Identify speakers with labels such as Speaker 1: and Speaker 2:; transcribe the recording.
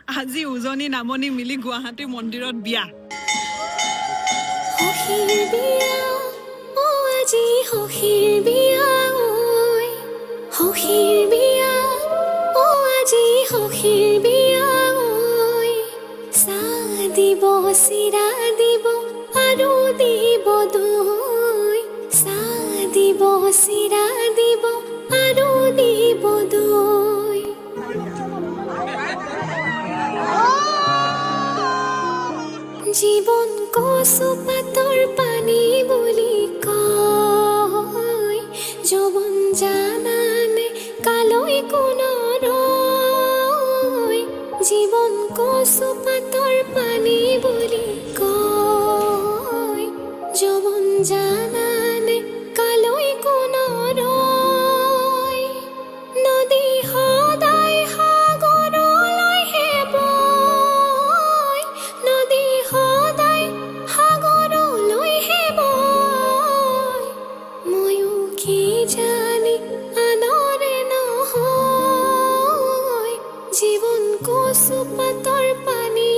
Speaker 1: আজি উজনি নামনি মিলি গুৱাহাটী মন্দিৰত বিয়া
Speaker 2: হহিৰ বিয়া ও আজি হহিৰ বিয়া ঐ হহিৰ বিয়া ও আজি হহিৰ বিয়া ঐ চাহ দিব চিৰা দিব আৰু দিব দৈ চাহ দিব চিৰা দিব আৰু দিব দৈ জীৱন কচু পাতৰ পানী বুলি কয় যৌৱন জানানে কালৈ কোনো ৰয় জীৱন কচু পাতৰ পানী বুলি কয় যৌৱন জানানে কালৈ কোনো ৰয় নদী সদায় সাগৰলৈহে বয় নদী সদায় সাগৰলৈহে বয় ময়ো কি জানি আনৰে নহয় জীৱন কচু পাতৰ পানী